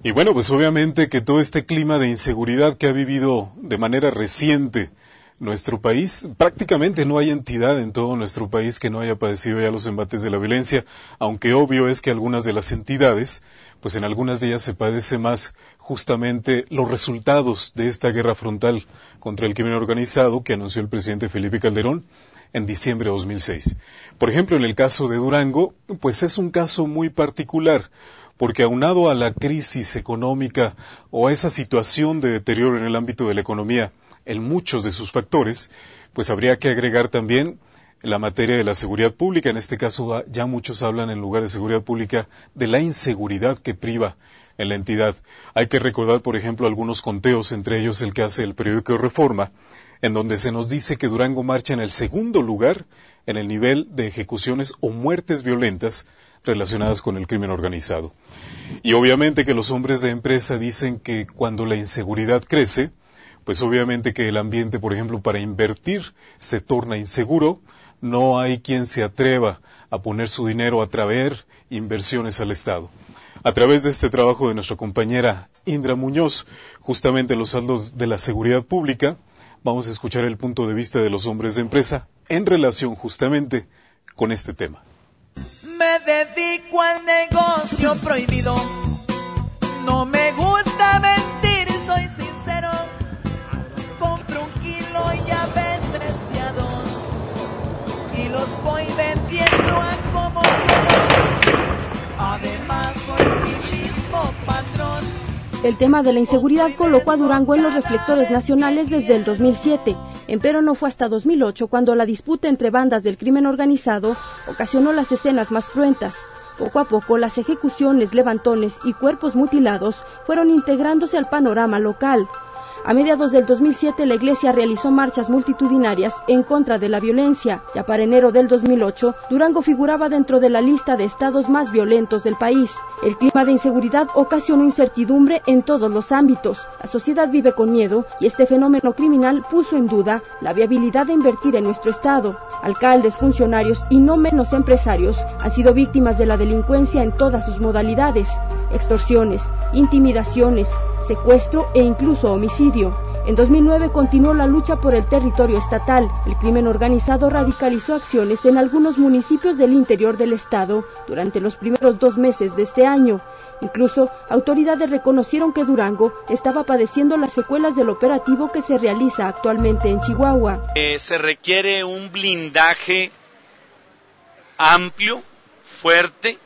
Y bueno, pues obviamente que todo este clima de inseguridad que ha vivido de manera reciente nuestro país, prácticamente no hay entidad en todo nuestro país que no haya padecido ya los embates de la violencia, aunque obvio es que algunas de las entidades, pues en algunas de ellas se padece más justamente los resultados de esta guerra frontal contra el crimen organizado que anunció el presidente Felipe Calderón en diciembre de 2006. Por ejemplo, en el caso de Durango, pues es un caso muy particular, porque aunado a la crisis económica o a esa situación de deterioro en el ámbito de la economía, en muchos de sus factores, pues habría que agregar también la materia de la seguridad pública. En este caso ya muchos hablan, en lugar de seguridad pública, de la inseguridad que priva en la entidad. Hay que recordar, por ejemplo, algunos conteos, entre ellos el que hace el periódico Reforma, en donde se nos dice que Durango marcha en el segundo lugar en el nivel de ejecuciones o muertes violentas relacionadas con el crimen organizado. Y obviamente que los hombres de empresa dicen que cuando la inseguridad crece, pues obviamente que el ambiente, por ejemplo, para invertir se torna inseguro, no hay quien se atreva a poner su dinero a traer inversiones al Estado. A través de este trabajo de nuestra compañera Indra Muñoz, justamente los saldos de la seguridad pública, vamos a escuchar el punto de vista de los hombres de empresa en relación justamente con este tema. Me dedico al negocio prohibido, no me gusta mentir, soy sincero, compro 1 kilo y a veces de a 2, y los voy vendiendo a como puedo, además soy mi mismo patrón. El tema de la inseguridad colocó a Durango en los reflectores nacionales desde el 2007, empero no fue hasta 2008 cuando la disputa entre bandas del crimen organizado ocasionó las escenas más cruentas. Poco a poco las ejecuciones, levantones y cuerpos mutilados fueron integrándose al panorama local. A mediados del 2007 la Iglesia realizó marchas multitudinarias en contra de la violencia. Ya para enero del 2008, Durango figuraba dentro de la lista de estados más violentos del país. El clima de inseguridad ocasionó incertidumbre en todos los ámbitos. La sociedad vive con miedo y este fenómeno criminal puso en duda la viabilidad de invertir en nuestro estado. Alcaldes, funcionarios y no menos empresarios han sido víctimas de la delincuencia en todas sus modalidades: extorsiones, intimidaciones, secuestro e incluso homicidio. En 2009 continuó la lucha por el territorio estatal. El crimen organizado radicalizó acciones en algunos municipios del interior del estado durante los primeros 2 meses de este año. Incluso, autoridades reconocieron que Durango estaba padeciendo las secuelas del operativo que se realiza actualmente en Chihuahua. Se requiere un blindaje amplio, fuerte,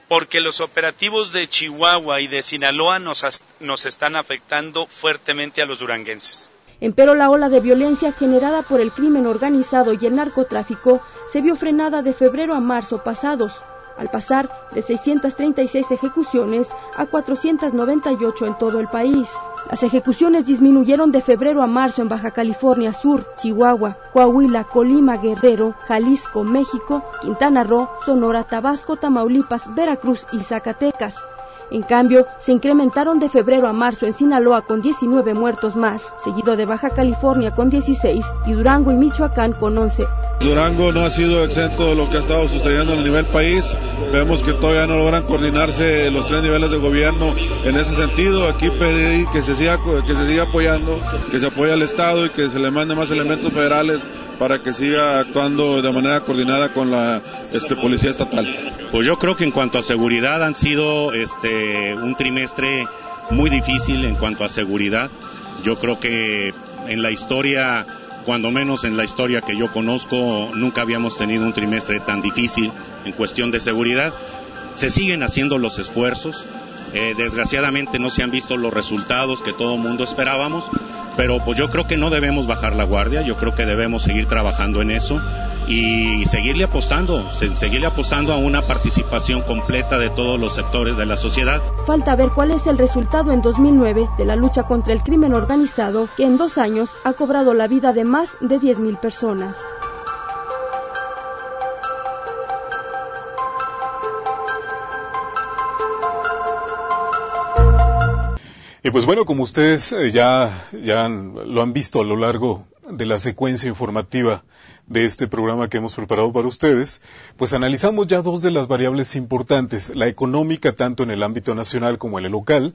porque los operativos de Chihuahua y de Sinaloa nos están afectando fuertemente a los duranguenses. Empero la ola de violencia generada por el crimen organizado y el narcotráfico se vio frenada de febrero a marzo pasados, al pasar de 636 ejecuciones a 498 en todo el país. Las ejecuciones disminuyeron de febrero a marzo en Baja California Sur, Chihuahua, Coahuila, Colima, Guerrero, Jalisco, México, Quintana Roo, Sonora, Tabasco, Tamaulipas, Veracruz y Zacatecas. En cambio, se incrementaron de febrero a marzo en Sinaloa con 19 muertos más, seguido de Baja California con 16 y Durango y Michoacán con 11. Durango no ha sido exento de lo que ha estado sucediendo a nivel país. Vemos que todavía no logran coordinarse los 3 niveles de gobierno en ese sentido. Aquí pedí que se siga apoyando, que se apoye al Estado y que se le mande más elementos federales para que siga actuando de manera coordinada con la Policía Estatal. Pues yo creo que en cuanto a seguridad han sido un trimestre muy difícil en cuanto a seguridad. Yo creo que en la historia, cuando menos en la historia que yo conozco, nunca habíamos tenido un trimestre tan difícil en cuestión de seguridad. Se siguen haciendo los esfuerzos. Desgraciadamente no se han visto los resultados que todo el mundo esperábamos, pero pues yo creo que no debemos bajar la guardia. Yo creo que debemos seguir trabajando en eso y seguirle apostando a una participación completa de todos los sectores de la sociedad. Falta ver cuál es el resultado en 2009 de la lucha contra el crimen organizado, que en 2 años ha cobrado la vida de más de 10,000 personas. Y pues bueno, como ustedes ya lo han visto a lo largo de la secuencia informativa de este programa que hemos preparado para ustedes, pues analizamos ya dos de las variables importantes, la económica tanto en el ámbito nacional como en el local,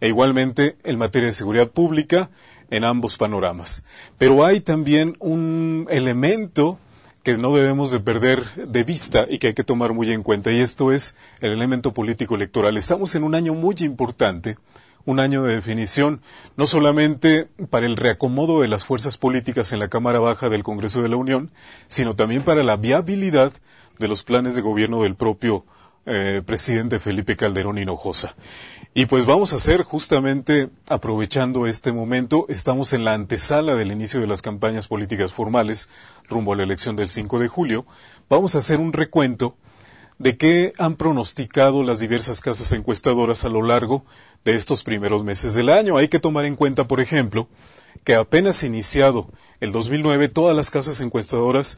e igualmente en materia de seguridad pública en ambos panoramas. Pero hay también un elemento que no debemos de perder de vista y que hay que tomar muy en cuenta, y esto es el elemento político electoral. Estamos en un año muy importante, un año de definición, no solamente para el reacomodo de las fuerzas políticas en la Cámara Baja del Congreso de la Unión, sino también para la viabilidad de los planes de gobierno del propio presidente Felipe Calderón Hinojosa. Y pues vamos a hacer, justamente aprovechando este momento, estamos en la antesala del inicio de las campañas políticas formales rumbo a la elección del 5 de julio, vamos a hacer un recuento de qué han pronosticado las diversas casas encuestadoras a lo largo de estos primeros meses del año. Hay que tomar en cuenta, por ejemplo, que apenas iniciado el 2009, todas las casas encuestadoras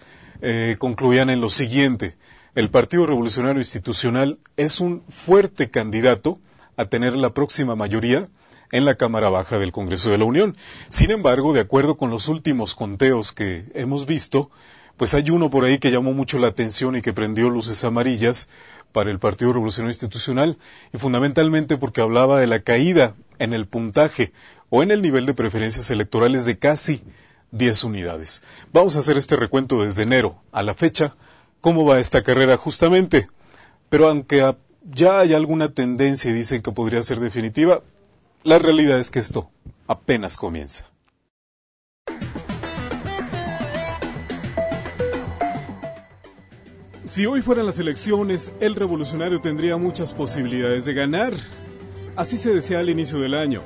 concluían en lo siguiente: el Partido Revolucionario Institucional es un fuerte candidato a tener la próxima mayoría en la Cámara Baja del Congreso de la Unión. Sin embargo, de acuerdo con los últimos conteos que hemos visto, pues hay uno por ahí que llamó mucho la atención y que prendió luces amarillas para el Partido Revolucionario Institucional, y fundamentalmente porque hablaba de la caída en el puntaje o en el nivel de preferencias electorales de casi 10 unidades. Vamos a hacer este recuento desde enero a la fecha, cómo va esta carrera justamente, pero aunque ya hay alguna tendencia y dicen que podría ser definitiva, la realidad es que esto apenas comienza. Si hoy fueran las elecciones, el revolucionario tendría muchas posibilidades de ganar. Así se decía al inicio del año.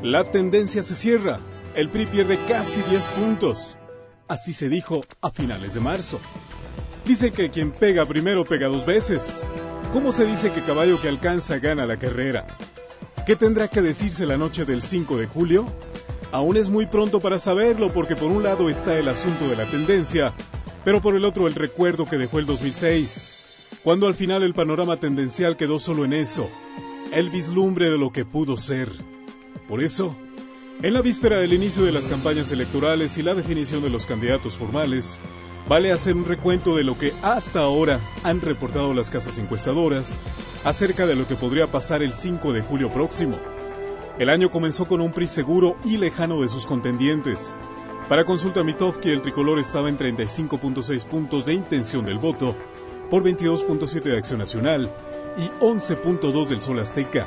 La tendencia se cierra. El PRI pierde casi 10 puntos. Así se dijo a finales de marzo. Dice que quien pega primero pega dos veces. ¿Cómo se dice que caballo que alcanza gana la carrera? ¿Qué tendrá que decirse la noche del 5 de julio? Aún es muy pronto para saberlo, porque por un lado está el asunto de la tendencia, pero por el otro el recuerdo que dejó el 2006, cuando al final el panorama tendencial quedó solo en eso, el vislumbre de lo que pudo ser. Por eso, en la víspera del inicio de las campañas electorales y la definición de los candidatos formales, vale hacer un recuento de lo que hasta ahora han reportado las casas encuestadoras acerca de lo que podría pasar el 5 de julio próximo. El año comenzó con un PRI seguro y lejano de sus contendientes. Para consulta Mitofsky, el tricolor estaba en 35.6 puntos de intención del voto, por 22.7 de Acción Nacional y 11.2 del Sol Azteca.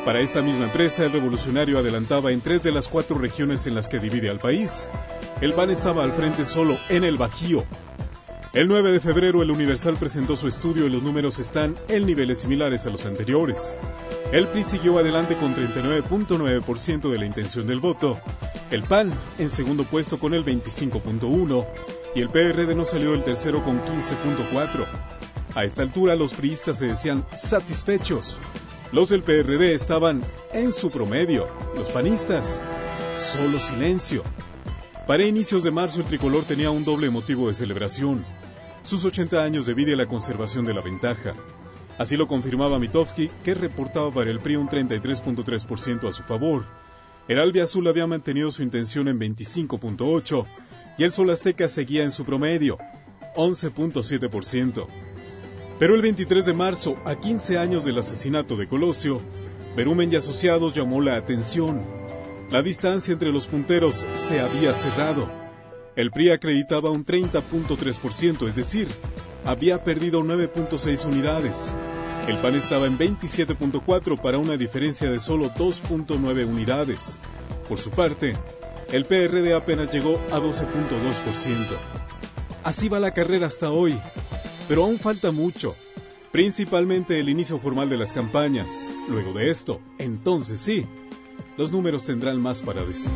Para esta misma empresa, el revolucionario adelantaba en 3 de las 4 regiones en las que divide al país. El PAN estaba al frente solo en el Bajío. El 9 de febrero, el Universal presentó su estudio y los números están en niveles similares a los anteriores. El PRI siguió adelante con 39.9% de la intención del voto, el PAN en segundo puesto con el 25.1% y el PRD no salió del tercero con 15.4%. A esta altura los priistas se decían satisfechos. Los del PRD estaban en su promedio, los panistas, solo silencio. Para inicios de marzo el tricolor tenía un doble motivo de celebración: sus 80 años de vida y la conservación de la ventaja. Así lo confirmaba Mitofsky, que reportaba para el PRI un 33.3% a su favor. El albiazul había mantenido su intención en 25.8% y el Sol Azteca seguía en su promedio, 11.7%. Pero el 23 de marzo, a 15 años del asesinato de Colosio, Berumen y Asociados llamó la atención. La distancia entre los punteros se había cerrado. El PRI acreditaba un 30.3%, es decir, había perdido 9.6 unidades. El PAN estaba en 27.4 para una diferencia de solo 2.9 unidades. Por su parte, el PRD apenas llegó a 12.2%. Así va la carrera hasta hoy, pero aún falta mucho, principalmente el inicio formal de las campañas. Luego de esto, entonces sí, los números tendrán más para decir.